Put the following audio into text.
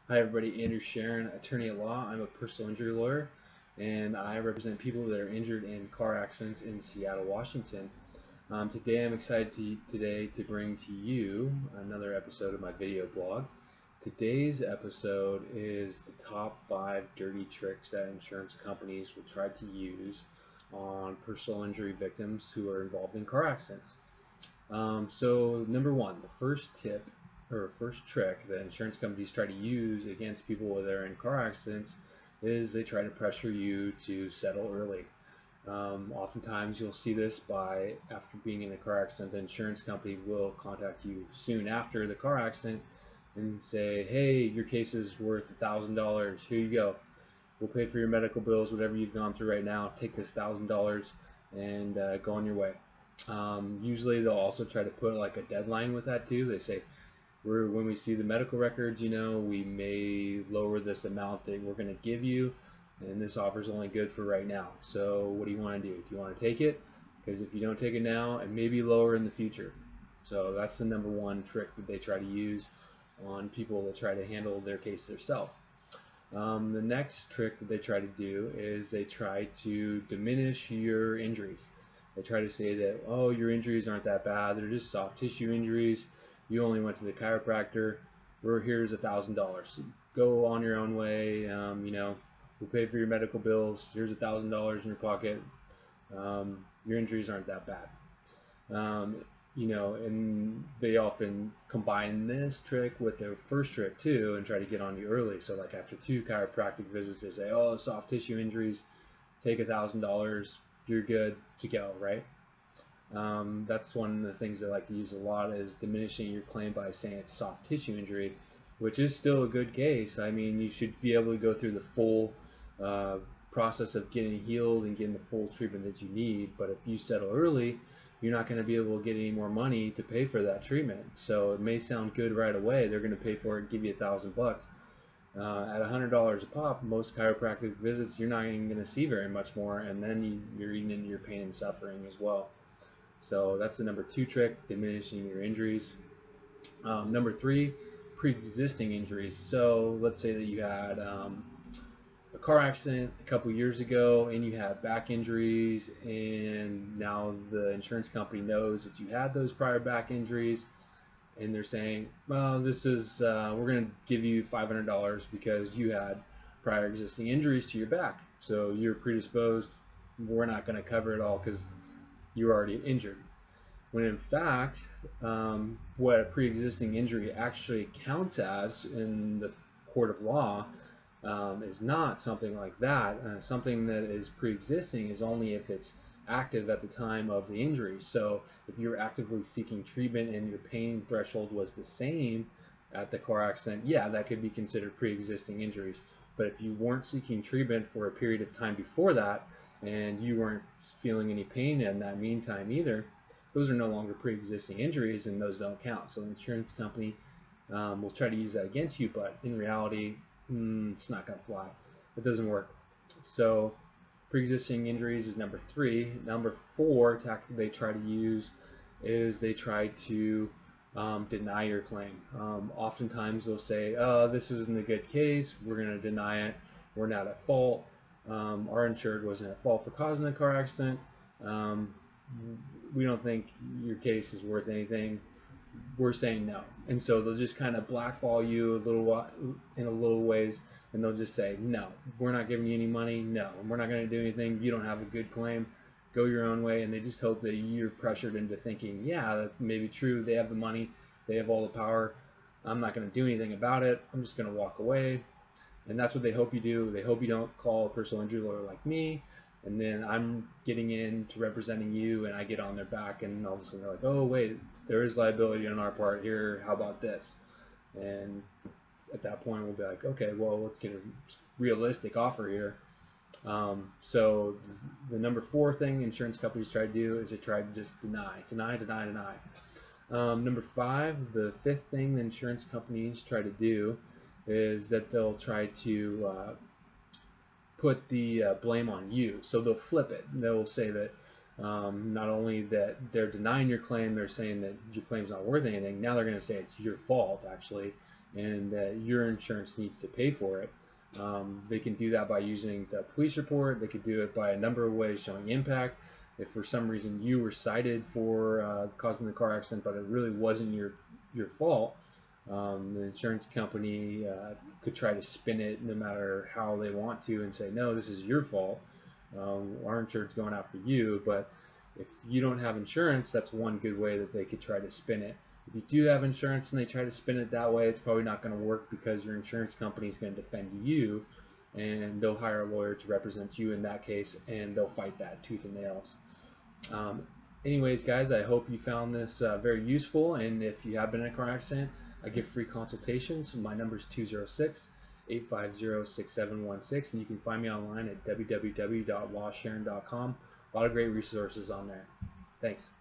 Hi everybody, Andrew Cherin, attorney at law. I'm a personal injury lawyer and I represent people that are injured in car accidents in Seattle, Washington. Today I'm excited to bring to you another episode of my video blog. Today's episode is the top 5 dirty tricks that insurance companies will try to use on personal injury victims who are involved in car accidents. So number one, the first tip or first trick that insurance companies try to use against people that are in car accidents is they try to pressure you to settle early. Oftentimes you'll see this by after being in a car accident, the insurance company will contact you soon after the car accident and say, hey, your case is worth $1,000. Here you go. We'll pay for your medical bills, whatever you've gone through right now. Take this $1,000 and go on your way. Usually they'll also try to put like a deadline with that too. They say, when we see the medical records, we may lower this amount that we're going to give you, and this offer is only good for right now. So what do you want to do? Do you want to take it? Because if you don't take it now, it may be lower in the future. So that's the number one trick that they try to use on people that try to handle their case themselves. The next trick that they try to do is they try to diminish your injuries. They try to say that, oh, your injuries aren't that bad, they're just soft tissue injuries, you only went to the chiropractor, here's $1,000. Go on your own way, we'll pay for your medical bills, here's $1,000 in your pocket, your injuries aren't that bad. And they often combine this trick with their first trick too and try to get on you early. So like after 2 chiropractic visits, they say, oh, soft tissue injuries, take $1,000, you're good to go, right? That's one of the things they like to use a lot is diminishing your claim by saying it's soft tissue injury, which is still a good case. I mean, you should be able to go through the full process of getting healed and getting the full treatment that you need, but if you settle early, you're not going to be able to get any more money to pay for that treatment. So it may sound good right away, they're going to pay for it, give you $1,000. At $100 a pop, most chiropractic visits, you're not even going to see very much more, and then you're eating into your pain and suffering as well. So that's the number 2 trick, diminishing your injuries. Number 3, pre-existing injuries. So let's say that you had a car accident a couple years ago and you have back injuries, and now the insurance company knows that you had those prior back injuries, and they're saying, well, this is we're going to give you $500 because you had prior existing injuries to your back, so you're predisposed, we're not going to cover it all because you're already injured. When in fact, what a pre-existing injury actually counts as in the court of law is not something like that. Something that is pre-existing is only if it's active at the time of the injury. So if you're actively seeking treatment and your pain threshold was the same at the car accident, yeah, that could be considered pre-existing injuries. But if you weren't seeking treatment for a period of time before that and you weren't feeling any pain in that meantime either, those are no longer pre-existing injuries and those don't count. So the insurance company will try to use that against you, but in reality, it's not going to fly. It doesn't work. So pre-existing injuries is number 3. Number 4 tactic they try to use is they try to deny your claim. Oftentimes they'll say, oh, this isn't a good case, we're going to deny it, we're not at fault, our insured wasn't at fault for causing the car accident, we don't think your case is worth anything, we're saying no. And so they'll just kind of blackball you in a little ways, and they'll just say, no, we're not giving you any money, no, we're not going to do anything, you don't have a good claim, go your own way. And they just hope that you're pressured into thinking, yeah, that may be true, they have the money, they have all the power, I'm not going to do anything about it, I'm just going to walk away. And that's what they hope you do. They hope you don't call a personal injury lawyer like me, and then I'm getting into representing you and I get on their back, and all of a sudden they're like, oh wait, there is liability on our part here, how about this? And at that point we'll be like, okay, well, let's get a realistic offer here. So the number 4 thing insurance companies try to do is they try to just deny. Number 5, the 5th thing the insurance companies try to do is that they'll try to put the blame on you. So they'll flip it. They'll say that not only that they're denying your claim, they're saying that your claim's not worth anything. Now they're going to say it's your fault, actually, and that your insurance needs to pay for it. They can do that by using the police report. They could do it by a number of ways, showing impact. If for some reason you were cited for causing the car accident, but it really wasn't your fault, the insurance company could try to spin it no matter how they want to and say, no, this is your fault. Our insurance going after you. But if you don't have insurance, that's one good way that they could try to spin it. If you do have insurance and they try to spin it that way, it's probably not going to work, because your insurance company is going to defend you, and they'll hire a lawyer to represent you in that case, and they'll fight that tooth and nails. Anyways, guys, I hope you found this very useful, and if you have been in a car accident, I give free consultations. My number is 206-850-6716, and you can find me online at www.lawcherin.com. A lot of great resources on there. Thanks.